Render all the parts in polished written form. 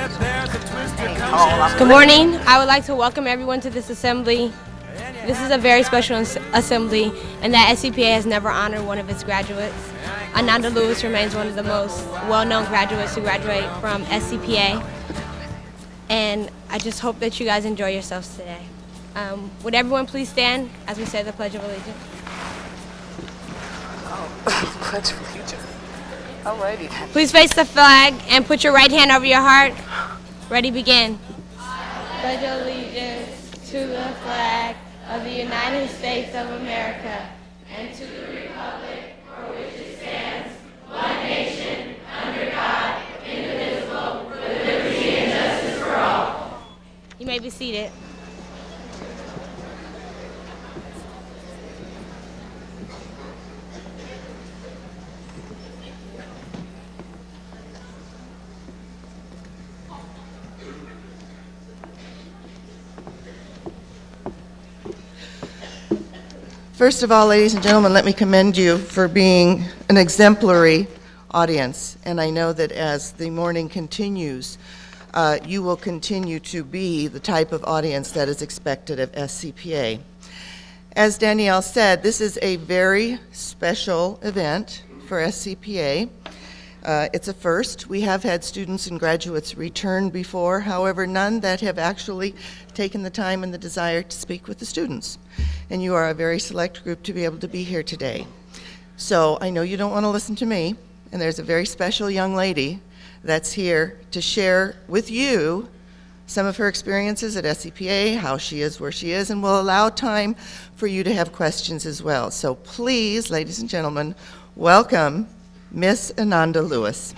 Good morning. I would like to welcome everyone to this assembly. This is a very special assembly, and that S.D.S.C.P.A has never honored one of its graduates. Ananda Lewis remains one of the most well-known graduates to graduate from S.D.S.C.P.A, and I just hope that you guys enjoy yourselves today. Would everyone please stand as we say the Pledge of Allegiance? Oh, Pledge of Allegiance. Alrighty then. Please face the flag and put your right hand over your heart. Ready, begin. Pledge allegiance to the flag of the United States of America and to the republic for which it stands, one nation, under God, indivisible, with liberty and justice for all. You may be seated. First of all, ladies and gentlemen, let me commend you for being an exemplary audience. And I know that as the morning continues, you will continue to be the type of audience that is expected of S.D.S.C.P.A. As Danielle said, this is a very special event for S.D.S.C.P.A. It's a first. We have had students and graduates return before, however, none that have actually taken the time and the desire to speak with the students. And you are a very select group to be able to be here today. So I know you don't want to listen to me, and there's a very special young lady that's here to share with you some of her experiences at S.D.S.C.P.A, how she is where she is, and will allow time for you to have questions as well. So please, ladies and gentlemen, welcome Miss Ananda Lewis.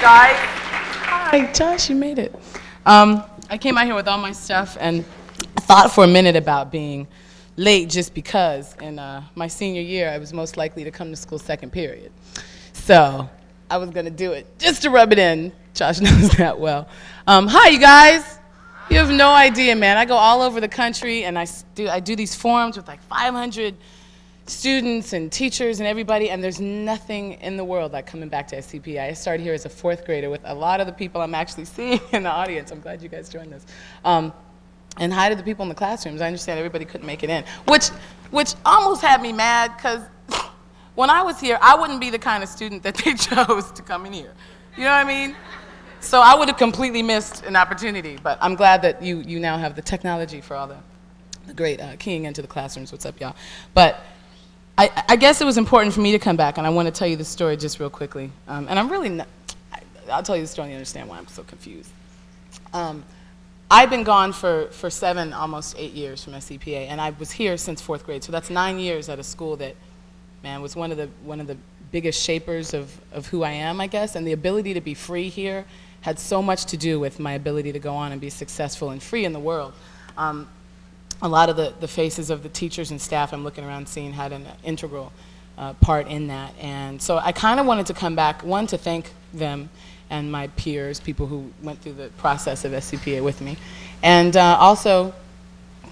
Guys. Hi, Josh, you made it. I came out here with all my stuff and thought for a minute about being late just because in my senior year I was most likely to come to school second period. So I was going to do it just to rub it in. Josh knows that well. Hi, you guys. You have no idea, man. I go all over the country and I do these forums with like 500 students and teachers and everybody, and there's nothing in the world like coming back to S.D.S.C.P.A. I started here as a fourth grader with a lot of the people I'm actually seeing in the audience. I'm glad you guys joined us. And hi to the people in the classrooms. I understand everybody couldn't make it in, which almost had me mad, because when I was here, I wouldn't be the kind of student that they chose to come in here. You know what I mean? So I would have completely missed an opportunity, but I'm glad that you now have the technology for all the great keying into the classrooms. What's up, y'all? But I guess it was important for me to come back, and I want to tell you the story just real quickly. And I'm really not, I'll tell you the story and you understand why I'm so confused. I've been gone for 7, almost 8 years from S.D.S.C.P.A, and I was here since 4th grade, so that's 9 years at a school that, man, was one of the biggest shapers of who I am, I guess, and the ability to be free here had so much to do with my ability to go on and be successful and free in the world. A lot of the faces of the teachers and staff I'm looking around seeing had an integral part in that. And so I kind of wanted to come back, one, to thank them and my peers, people who went through the process of S.D.S.C.P.A with me, and also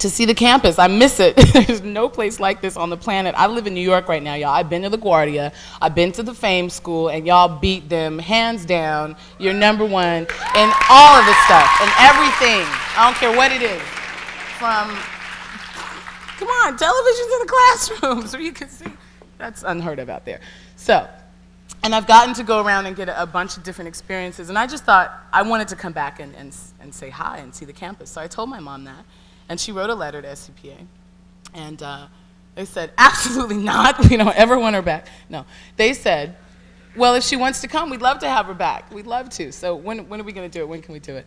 to see the campus. I miss it. There's no place like this on the planet. I live in New York right now, y'all. I've been to LaGuardia, I've been to the Fame School, and y'all beat them hands down. You're #1 in all of the stuff and everything. I don't care what it is. From come on, television's in the classrooms where you can see. That's unheard of out there. So, and I've gotten to go around and get a bunch of different experiences, and I just thought I wanted to come back and say hi and see the campus. So I told my mom that, and she wrote a letter to S.D.S.C.P.A, and they said, absolutely not, we don't ever want her back. No, they said, well, if she wants to come, we'd love to have her back. We'd love to. So when are we going to do it? When can we do it?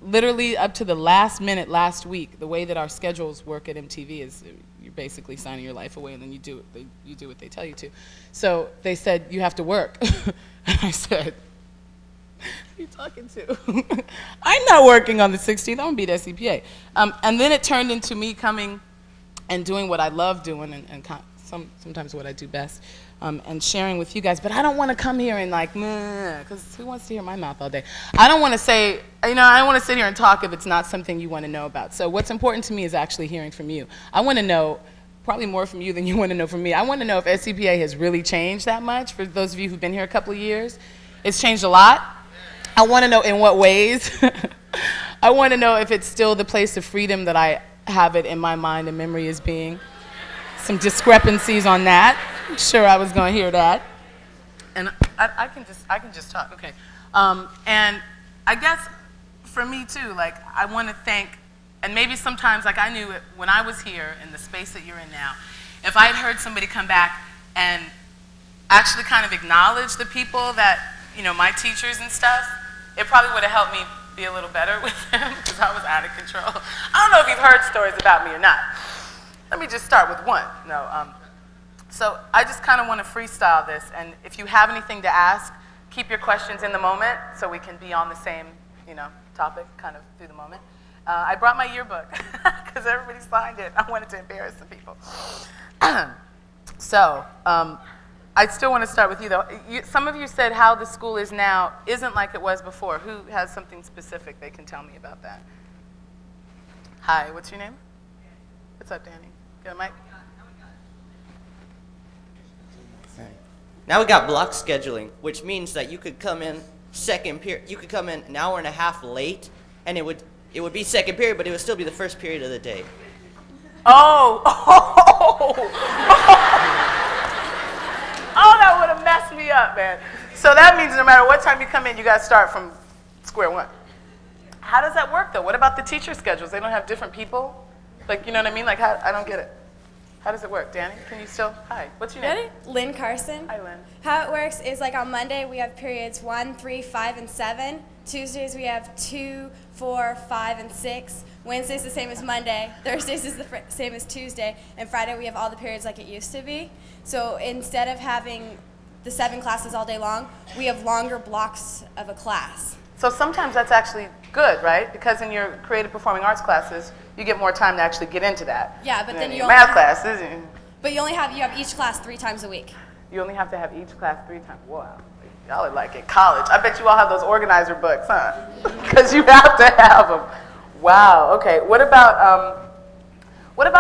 Literally up to the last minute last week, the way that our schedules work at MTV is you're basically signing your life away and then you do what they tell you to. So they said, you have to work. And I said, who are you talking to? I'm not working on the 16th, I'm gonna be at S.D.S.C.P.A. And then it turned into me coming and doing what I love doing and sometimes what I do best, and sharing with you guys. But I don't want to come here and like, because who wants to hear my mouth all day? I don't want to say, I don't want to sit here and talk if it's not something you want to know about. So what's important to me is actually hearing from you. I want to know probably more from you than you want to know from me. I want to know if S.D.S.C.P.A. has really changed that much for those of you who've been here a couple of years. It's changed a lot. I want to know in what ways. I want to know if it's still the place of freedom that I have it in my mind and memory as being. Some discrepancies on that. I'm sure I was going to hear that. And I can just talk, okay. And I guess for me too, like I want to thank, and maybe sometimes like I knew it when I was here in the space that you're in now, if I had heard somebody come back and actually kind of acknowledge the people that, my teachers and stuff, it probably would have helped me be a little better with them because I was out of control. I don't know if you've heard stories about me or not. Let me just start with one. So I just kind of want to freestyle this, and if you have anything to ask, keep your questions in the moment so we can be on the same, topic kind of through the moment. I brought my yearbook because everybody signed it. I wanted to embarrass some people. So I still want to start with you, though. Some of you said how the school is now isn't like it was before. Who has something specific they can tell me about that? Hi, what's your name? What's up, Danny? Got a mic? Now we got block scheduling, which means that you could come in second period. You could come in an hour and a half late, and it would be second period, but it would still be the first period of the day. Oh, that would have messed me up, man. So that means no matter what time you come in, you got to start from square one. How does that work, though? What about the teacher schedules? They don't have different people? Like, you know what I mean? Like, I don't get it. How does it work? Danny, can you still? Hi, what's your name? Ready? Lynn Carson. Hi, Lynn. How it works is like on Monday we have periods 1, 3, 5, and 7. Tuesdays we have 2, 4, 5, and 6. Wednesday's the same as Monday. Thursdays is the same as Tuesday. And Friday we have all the periods like it used to be. So instead of having the 7 classes all day long, we have longer blocks of a class. So sometimes that's actually good, right? Because in your creative performing arts classes, you get more time to actually get into that. Yeah, but then you only math classes. But you have each class 3 times a week. You only have to have each class 3 times. Wow, y'all are like in college. I bet you all have those organizer books, huh? Because you have to have them. Wow. Okay. What about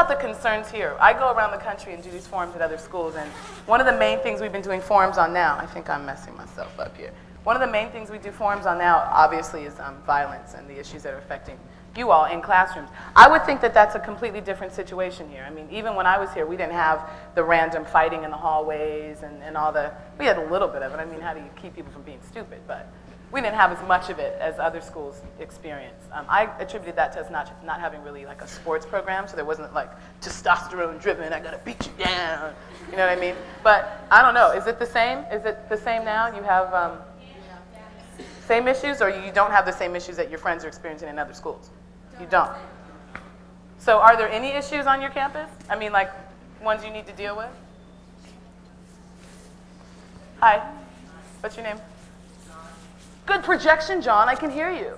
the concerns here? I go around the country and do these forums at other schools, and one of the main things we've been doing forums on now. I think I'm messing myself up here. One of the main things we do forums on now, obviously, is violence and the issues that are affecting you all in classrooms. I would think that that's a completely different situation here. I mean, even when I was here, we didn't have the random fighting in the hallways and all the, we had a little bit of it. I mean, how do you keep people from being stupid? But we didn't have as much of it as other schools experience. I attributed that to us not having really like a sports program, so there wasn't like testosterone driven, I gotta beat you down, you know what I mean? But I don't know, is it the same? Is it the same now? You have same issues, or you don't have the same issues that your friends are experiencing in other schools? You don't. So are there any issues on your campus? I mean, like ones you need to deal with? Hi, what's your name? Good projection, John, I can hear you.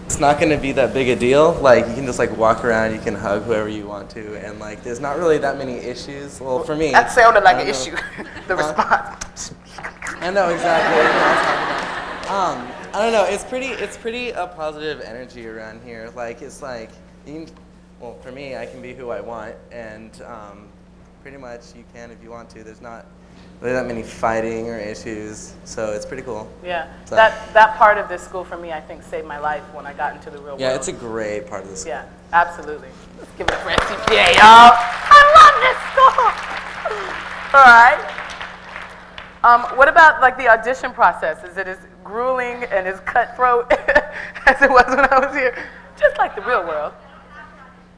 It's not going to be that big a deal. Like, you can just like walk around, you can hug whoever you want to, and like there's not really that many issues. Well, for me, that sounded like an issue. The response. I know exactly what I was talking about. I don't know. It's pretty a positive energy around here. Like, it's like well, for me, I can be who I want, and pretty much you can if you want to. There's not really that many fighting or issues, so it's pretty cool. Yeah, so. that part of this school for me, I think, saved my life when I got into the real world. Yeah, it's a great part of the school. Yeah, absolutely. Let's give it up for S.D.S.C.P.A, y'all. I love this school. All right. What about like the audition process? Is it as grueling and as cutthroat as it was when I was here? Just like the real world.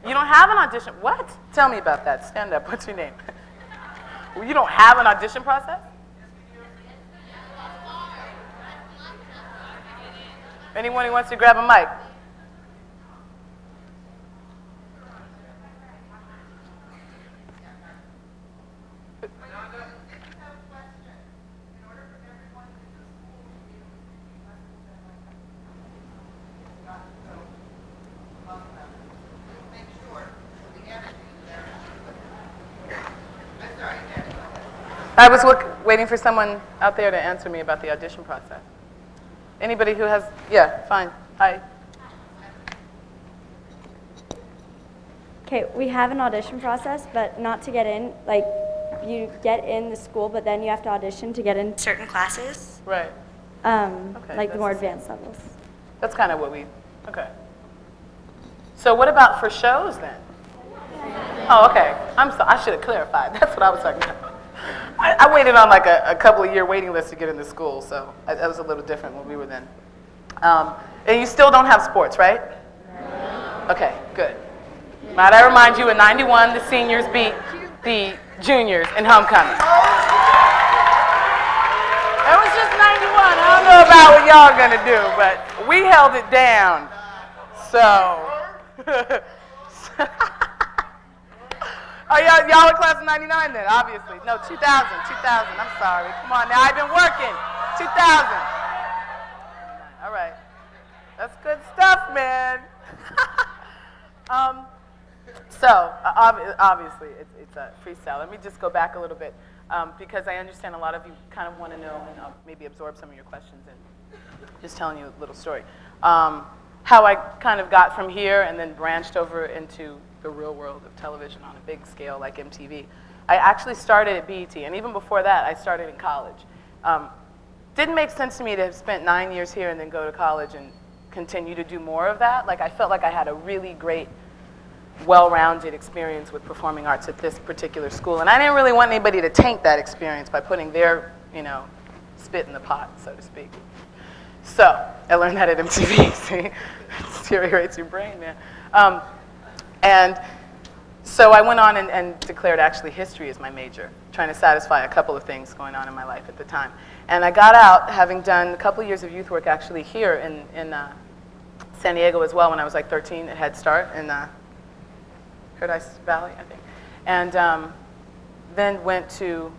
You don't have an audition? What? Tell me about that. Stand up. What's your name? You don't have an audition process? Anyone who wants to grab a mic? I was waiting for someone out there to answer me about the audition process. Anybody who has, yeah, fine. Hi. Okay, we have an audition process, but not to get in. Like, you get in the school, but then you have to audition to get in certain classes. Right. Like the more advanced levels. That's kind of what we, okay. So what about for shows then? Oh, okay. I should have clarified. That's what I was talking about. I waited on like a couple of year waiting list to get into school, so that was a little different when we were then. And you still don't have sports, right? No. Okay, good. Might I remind you, in '91, the seniors beat the juniors in homecoming. It was just '91. I don't know about what y'all are gonna do, but we held it down. So. Oh, y'all in class of '99 then, obviously. No, 2000. I'm sorry. Come on now, I've been working. 2000. All right. That's good stuff, man. So, obviously, it's a freestyle. Let me just go back a little bit, because I understand a lot of you kind of want to know, and I'll maybe absorb some of your questions and just telling you a little story. How I kind of got from here and then branched over into the real world of television on a big scale like MTV. I actually started at BET, and even before that, I started in college. Didn't make sense to me to have spent 9 years here and then go to college and continue to do more of that. Like, I felt like I had a really great, well-rounded experience with performing arts at this particular school, and I didn't really want anybody to taint that experience by putting their, spit in the pot, so to speak. So, I learned that at MTV, see? It deteriorates your brain, man. And so I went on and declared actually history as my major, trying to satisfy a couple of things going on in my life at the time. And I got out having done a couple of years of youth work actually here in San Diego as well when I was like 13 at Head Start in Paradise Valley, I think. And then went to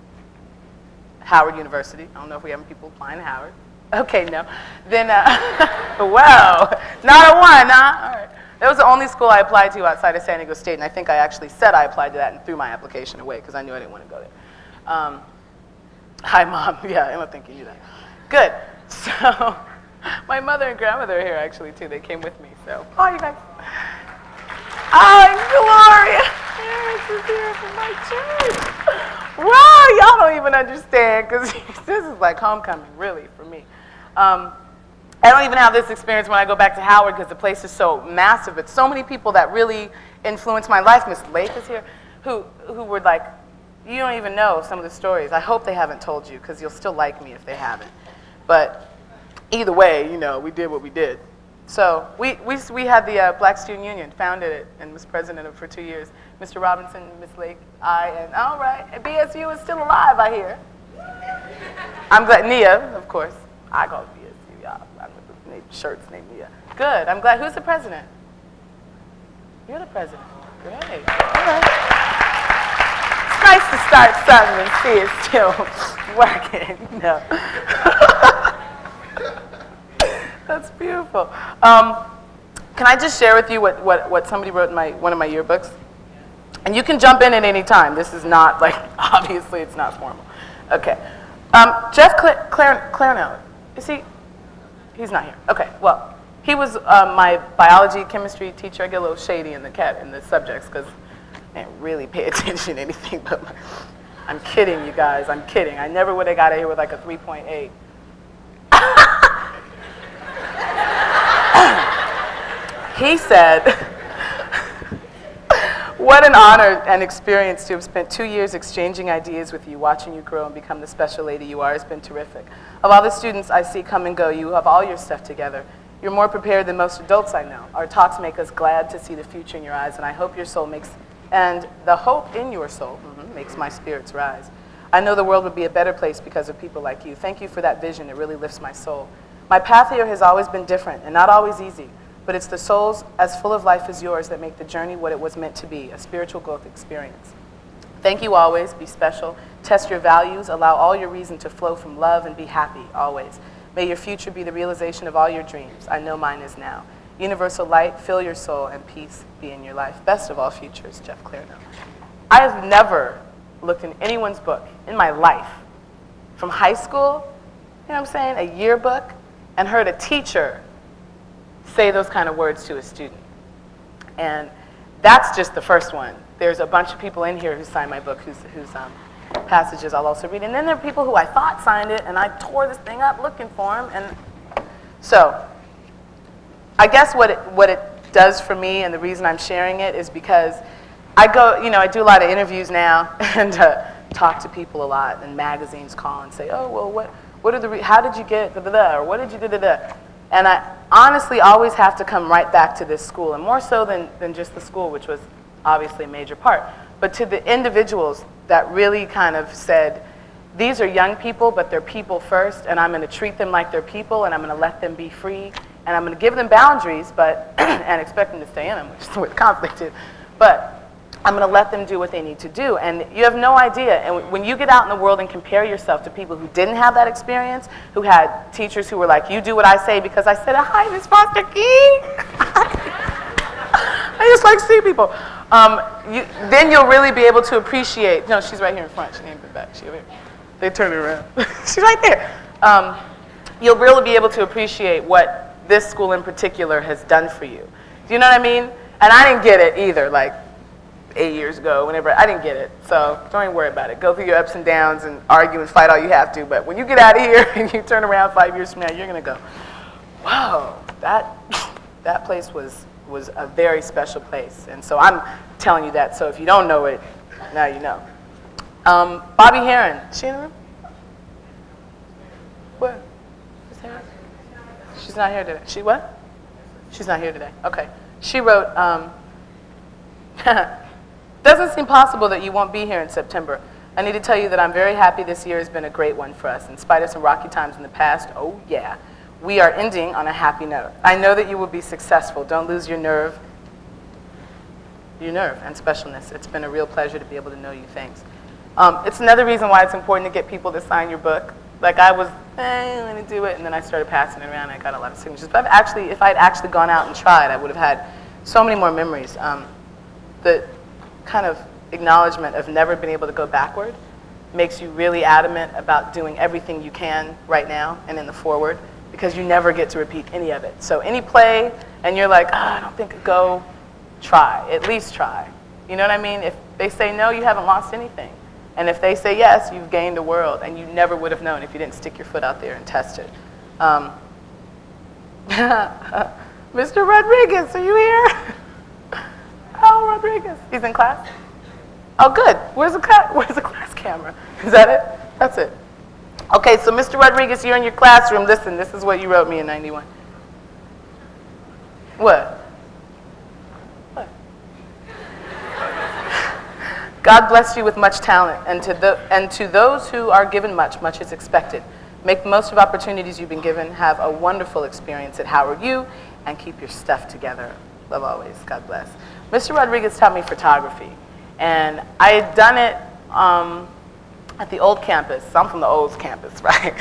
Howard University. I don't know if we have people applying to Howard. Okay, no. Then, wow, not a one, huh? All right. That was the only school I applied to outside of San Diego State, and I think I actually said I applied to that and threw my application away because I knew I didn't want to go there. Hi, Mom. Yeah, I don't think you knew that. Good. So, my mother and grandmother are here actually too. They came with me. So, oh, you guys. Oh, Gloria. Harris is here from my church. Wow, y'all don't even understand because this is like homecoming, really, for me. I don't even have this experience when I go back to Howard because the place is so massive, but so many people that really influenced my life. Miss Lake is here, who were like, you don't even know some of the stories. I hope they haven't told you because you'll still like me if they haven't. But either way, we did what we did. So we had the Black Student Union, founded it, and was president of it for 2 years. Mr. Robinson, Miss Lake, all right, and BSU is still alive, I hear. I'm glad, Nia, of course. I call it BSU, y'all. Shirts named Nia. Good, I'm glad. Who's the president? You're the president. Great. All right. It's nice to start something and see it still working. No. That's beautiful. Can I just share with you what somebody wrote in one of my yearbooks? And you can jump in at any time. This is not like, obviously it's not formal. Okay. Jeff Clarnell, is he? He's not here. Okay, well, he was my biology, chemistry teacher. I get a little shady in the subjects because I didn't really pay attention to anything, but I'm kidding, you guys, I'm kidding. I never would have got out here with like a 3.8. He said, what an honor and experience to have spent 2 years exchanging ideas with you, watching you grow and become the special lady you are has been terrific. Of all the students I see come and go, you have all your stuff together. You're more prepared than most adults I know. Our talks make us glad to see the future in your eyes, and I hope your soul and the hope in your soul makes my spirits rise. I know the world would be a better place because of people like you. Thank you for that vision. It really lifts my soul. My path here has always been different and not always easy, but it's the souls as full of life as yours that make the journey what it was meant to be, a spiritual growth experience. Thank you always. Be special. Test your values. Allow all your reason to flow from love and be happy always. May your future be the realization of all your dreams. I know mine is now. Universal light, fill your soul, and peace be in your life. Best of all futures, Jeff Clarnell. I have never looked in anyone's book in my life, from high school, you know what I'm saying, a yearbook, and heard a teacher say those kind of words to a student. And that's just the first one. There's a bunch of people in here who signed my book, whose passages I'll also read. And then there are people who I thought signed it, and I tore this thing up looking for them. And so I guess what it does for me, and the reason I'm sharing it, is because I do a lot of interviews now, and talk to people a lot, and magazines call and say, oh, well, how did you get da-da-da, or what did you da-da-da? And I honestly always have to come right back to this school, and more so than just the school, which was obviously a major part, but to the individuals that really kind of said, these are young people, but they're people first, and I'm going to treat them like they're people, and I'm going to let them be free, and I'm going to give them boundaries, but and expect them to stay in them, which is what conflict is. But I'm going to let them do what they need to do. And you have no idea. And when you get out in the world and compare yourself to people who didn't have that experience, who had teachers who were like, you do what I say because I said, hi, Miss Foster King. I just like to see people. Then you'll really be able to appreciate. No, she's right here in front. She ain't been back. She's over here. They turned her around. She's right there. You'll really be able to appreciate what this school in particular has done for you. Do you know what I mean? And I didn't get it either. Like, 8 years ago, whenever, I didn't get it. So don't even worry about it. Go through your ups and downs and argue and fight all you have to. But when you get out of here and you turn around 5 years from now, you're going to go, whoa, that place was a very special place. And so I'm telling you that. So if you don't know it, now you know. Bobby Heron. Is she in the room? What? Is Heron? She's not here today. She what? She's not here today. Okay. She wrote, doesn't seem possible that you won't be here in September. I need to tell you that I'm very happy this year has been a great one for us. In spite of some rocky times in the past, oh yeah, we are ending on a happy note. I know that you will be successful. Don't lose your nerve and specialness. It's been a real pleasure to be able to know you. Thanks. It's another reason why it's important to get people to sign your book. Like I was, let me do it, and then I started passing it around, and I got a lot of signatures. But if I'd actually gone out and tried, I would have had so many more memories. The kind of acknowledgement of never being able to go backward makes you really adamant about doing everything you can right now and in the forward, because you never get to repeat any of it. So any play, and you're like, I don't think go, try, at least try. You know what I mean? If they say no, you haven't lost anything. And if they say yes, you've gained a world, and you never would have known if you didn't stick your foot out there and test it. Mr. Rodriguez, are you here? Oh, Rodriguez. He's in class? Oh, good. Where's the class camera? Is that it? That's it. Okay, so Mr. Rodriguez, you're in your classroom. Listen, this is what you wrote me in 91. What? What? God bless you with much talent, and to those who are given much, much is expected. Make the most of opportunities you've been given. Have a wonderful experience at Howard U, and keep your stuff together. Love always. God bless. Mr. Rodriguez taught me photography, and I had done it at the old campus. I'm from the old campus, right?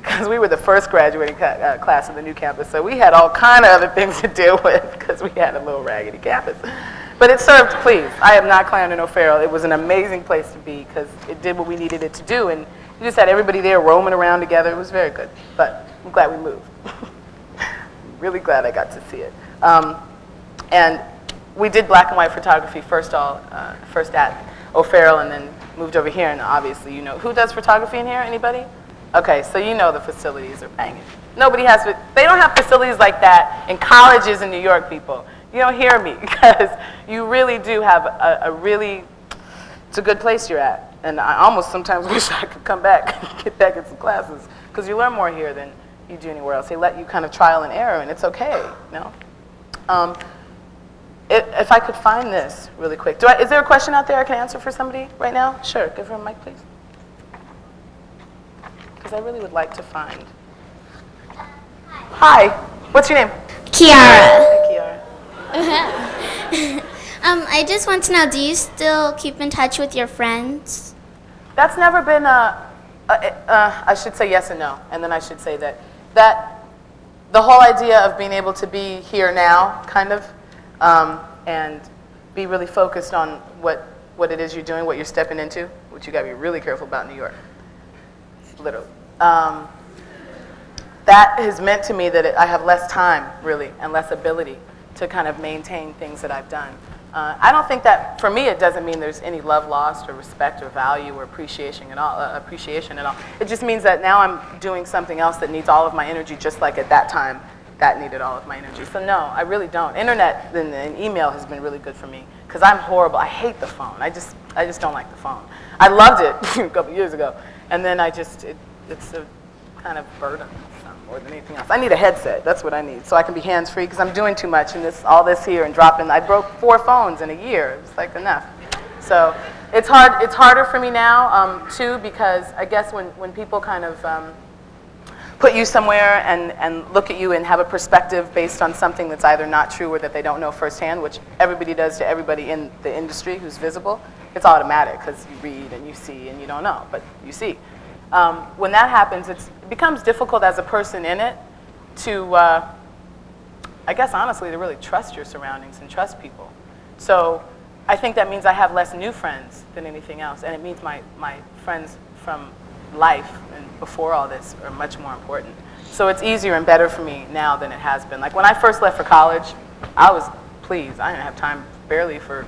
Because we were the first graduating class of the new campus, so we had all kind of other things to deal with because we had a little raggedy campus. But it served to please. I am not clowning or feral. It was an amazing place to be because it did what we needed it to do, and you just had everybody there roaming around together. It was very good, but I'm glad we moved. Really glad I got to see it. And we did black and white photography first at O'Farrell, and then moved over here, and obviously you know. Who does photography in here? Anybody? Okay, so you know the facilities are banging. They don't have facilities like that in colleges in New York, people. You don't hear me, because you really do have it's a good place you're at. And I almost sometimes wish I could come back and get back in some classes, because you learn more here than you do anywhere else. They let you kind of trial and error, and it's okay, you know? If I could find this really quick. Is there a question out there I can answer for somebody right now? Sure, give her a mic, please. Because I really would like to find. Hi, what's your name? Kiara. Hi, Kiara. I just want to know, do you still keep in touch with your friends? That's never been I should say yes and no, and then I should say that the whole idea of being able to be here now, kind of, and be really focused on what it is you're doing, what you're stepping into, which you gotta be really careful about in New York, literally. That has meant to me that I have less time, really, and less ability to kind of maintain things that I've done. I don't think that, for me, it doesn't mean there's any love lost or respect or value or appreciation at all. It just means that now I'm doing something else that needs all of my energy, just like at that time that needed all of my energy. So no, I really don't. Internet and email has been really good for me because I'm horrible. I hate the phone. I just don't like the phone. I loved it a couple years ago, and then it's a kind of burden more than anything else. I need a headset. That's what I need, so I can be hands-free because I'm doing too much and all this here and dropping. I broke 4 phones in a year. It's like enough. So it's hard. It's harder for me now too, because I guess when people kind of put you somewhere and look at you and have a perspective based on something that's either not true or that they don't know firsthand, which everybody does to everybody in the industry who's visible, it's automatic because you read and you see and you don't know, but you see. When that happens, it becomes difficult as a person in it to, I guess honestly, to really trust your surroundings and trust people. So I think that means I have less new friends than anything else, and it means my friends from life and before all this are much more important. So it's easier and better for me now than it has been. Like when I first left for college, I was pleased. I didn't have time barely for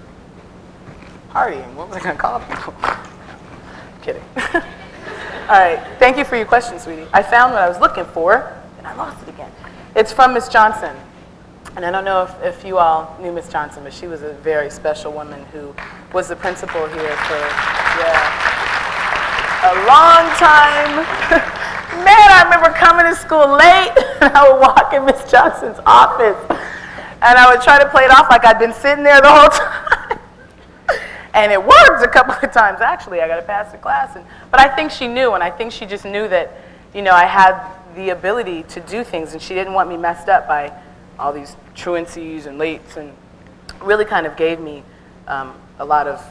partying. What was I going to call people? Kidding. All right, thank you for your question, sweetie. I found what I was looking for, and I lost it again. It's from Miss Johnson. And I don't know if you all knew Miss Johnson, but she was a very special woman who was the principal here for, a long time. Man, I remember coming to school late, and I would walk in Miss Johnson's office, and I would try to play it off like I'd been sitting there the whole time. And it worked a couple of times, actually. I got to pass the class. But I think she knew, and I think she just knew that, I had the ability to do things, and she didn't want me messed up by all these truancies and lates, and really kind of gave me a lot of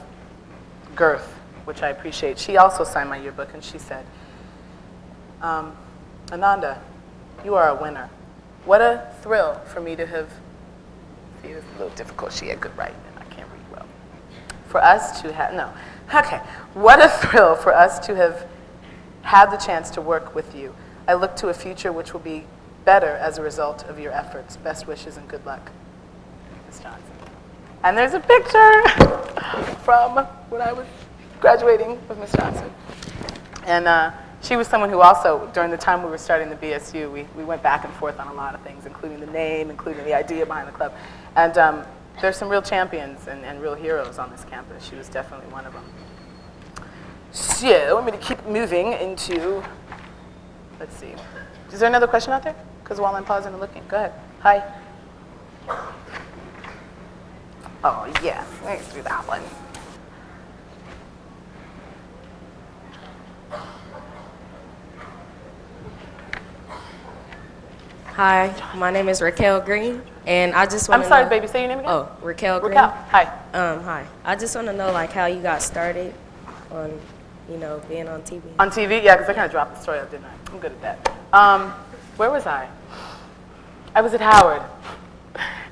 girth, which I appreciate. She also signed my yearbook, and she said, Ananda, you are a winner. What a thrill for me to have, see, it's a little difficult. She had good writing. For us to have, what a thrill for us to have had the chance to work with you. I look to a future which will be better as a result of your efforts. Best wishes and good luck, Ms. Johnson. And there's a picture from when I was graduating with Ms. Johnson. And she was someone who also, during the time we were starting the BSU, we went back and forth on a lot of things, including the name, including the idea behind the club. And there's some real champions and real heroes on this campus. She was definitely one of them. So I'm going to keep moving into, let's see. Is there another question out there? Because while I'm pausing and looking, go ahead. Hi. Oh, yeah, let's do that one. Hi, my name is Raquel Green, and I just want to I'm sorry, baby, say your name again? Oh, Raquel Green. Raquel, hi. Hi. I just want to know, how you got started on, being on TV. On TV? Yeah, because I kind of dropped the story up, didn't I? I'm good at that. Where was I? I was at Howard,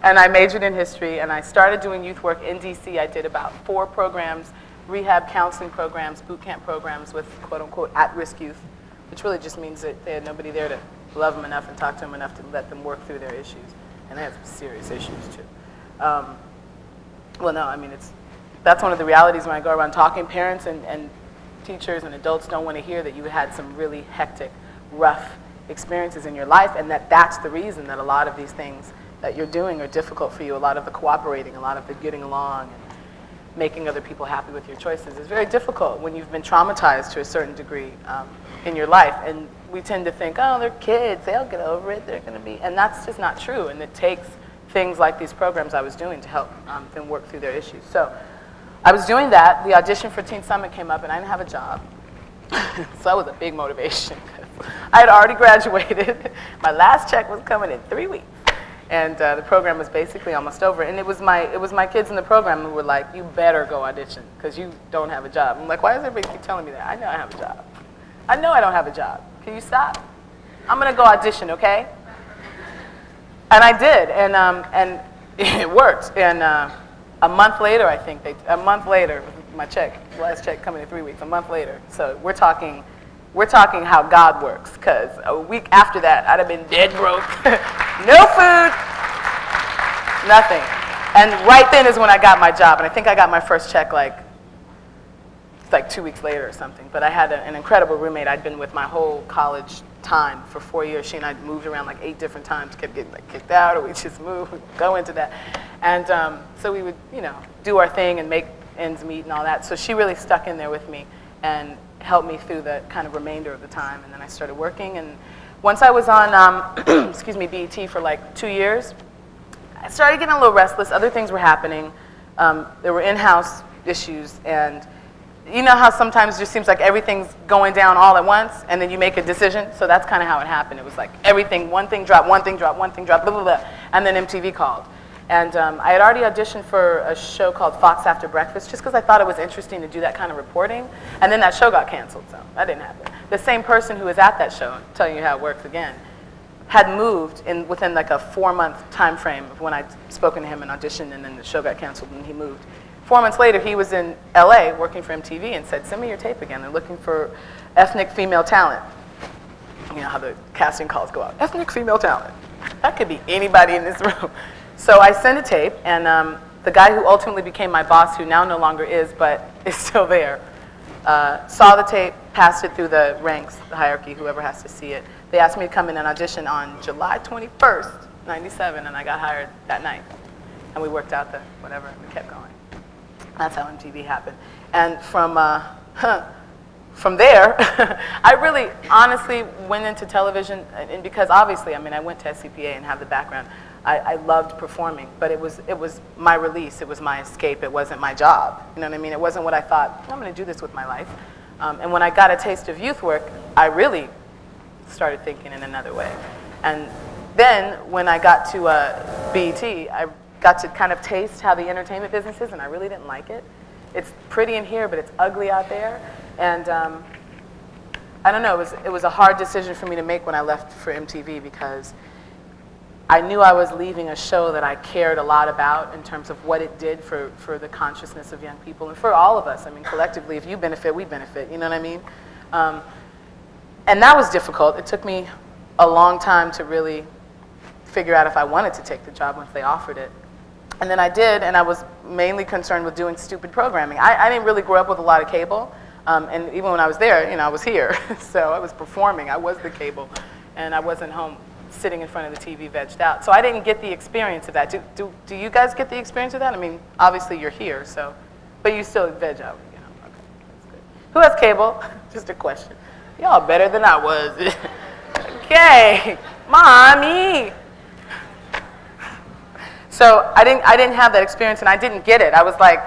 and I majored in history, and I started doing youth work in D.C. I did about 4 programs, rehab counseling programs, boot camp programs with quote-unquote at-risk youth, which really just means that they had nobody there to love them enough and talk to them enough to let them work through their issues. And they have some serious issues, too. That's one of the realities when I go around talking. Parents and teachers and adults don't want to hear that you had some really hectic, rough experiences in your life, and that's the reason that a lot of these things that you're doing are difficult for you. A lot of the cooperating, a lot of the getting along, and making other people happy with your choices is very difficult when you've been traumatized to a certain degree in your life. And we tend to think, oh, they're kids, they'll get over it, they're going to be, and that's just not true. And it takes things like these programs I was doing to help them work through their issues. So I was doing that. The audition for Teen Summit came up, and I didn't have a job. So that was a big motivation. I had already graduated. My last check was coming in 3 weeks. And the program was basically almost over. And it was my kids in the program who were like, you better go audition, because you don't have a job. I'm like, why does everybody keep telling me that? I know I have a job. I know I don't have a job. Can you stop? I'm going to go audition, okay? And I did, and it worked. And a month later, my check, last check coming in 3 weeks, a month later. So we're talking how God works, because a week after that, I'd have been dead broke. No food, nothing. And right then is when I got my job, and I think I got my first check like 2 weeks later or something. But I had an incredible roommate I'd been with my whole college time for 4 years. She and I moved around like 8 different times, kept getting like kicked out, or we just moved, go into that. And so we would, do our thing and make ends meet and all that. So she really stuck in there with me and helped me through the kind of remainder of the time. And then I started working. And once I was on, BET for like 2 years, I started getting a little restless. Other things were happening. There were in-house issues, and you know how sometimes it just seems like everything's going down all at once, and then you make a decision? So that's kind of how it happened. It was like everything, one thing dropped, one thing dropped, one thing dropped, blah, blah, blah, and then MTV called. And I had already auditioned for a show called Fox After Breakfast, just because I thought it was interesting to do that kind of reporting, and then that show got canceled, so that didn't happen. The same person who was at that show, telling you how it works again, had moved within like a 4-month time frame of when I'd spoken to him and auditioned, and then the show got canceled and he moved. 4 months later, he was in LA working for MTV and said, send me your tape again. They're looking for ethnic female talent. You know how the casting calls go out. Ethnic female talent. That could be anybody in this room. So I sent a tape, and the guy who ultimately became my boss, who now no longer is, but is still there, saw the tape, passed it through the ranks, the hierarchy, whoever has to see it. They asked me to come in and audition on July 21st, 97, and I got hired that night. And we worked out the whatever, and we kept going. That's how MTV happened. And from there, I really honestly went into television, and because obviously, I went to S.D.S.C.P.A. and have the background. I loved performing, but it was my release, it was my escape, it wasn't my job. You know what I mean? It wasn't what I thought, I'm gonna do this with my life. And when I got a taste of youth work, I really started thinking in another way. And then when I got to BET, I got to kind of taste how the entertainment business is, and I really didn't like it. It's pretty in here, but it's ugly out there. And I don't know, it was a hard decision for me to make when I left for MTV, because I knew I was leaving a show that I cared a lot about in terms of what it did for the consciousness of young people, and for all of us. Collectively, if you benefit, we benefit, you know what I mean? And that was difficult. It took me a long time to really figure out if I wanted to take the job once they offered it. And then I did, and I was mainly concerned with doing stupid programming. I didn't really grow up with a lot of cable, and even when I was there, I was here. So I was performing, I was the cable, and I wasn't home sitting in front of the TV vegged out. So I didn't get the experience of that. Do you guys get the experience of that? Obviously you're here, so, but you still veg out, Okay, that's good. Who has cable? Just a question. Y'all better than I was. Okay, mommy. So I didn't have that experience, and I didn't get it. I was like,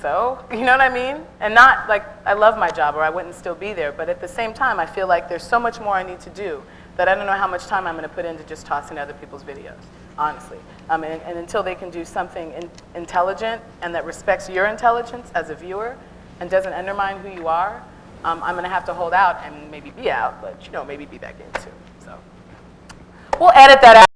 so, you know what I mean? And not like I love my job or I wouldn't still be there, but at the same time, I feel like there's so much more I need to do that I don't know how much time I'm going to put into just tossing other people's videos, honestly. And until they can do something intelligent and that respects your intelligence as a viewer and doesn't undermine who you are, I'm going to have to hold out and maybe be out, but maybe be back in too. So we'll edit that out.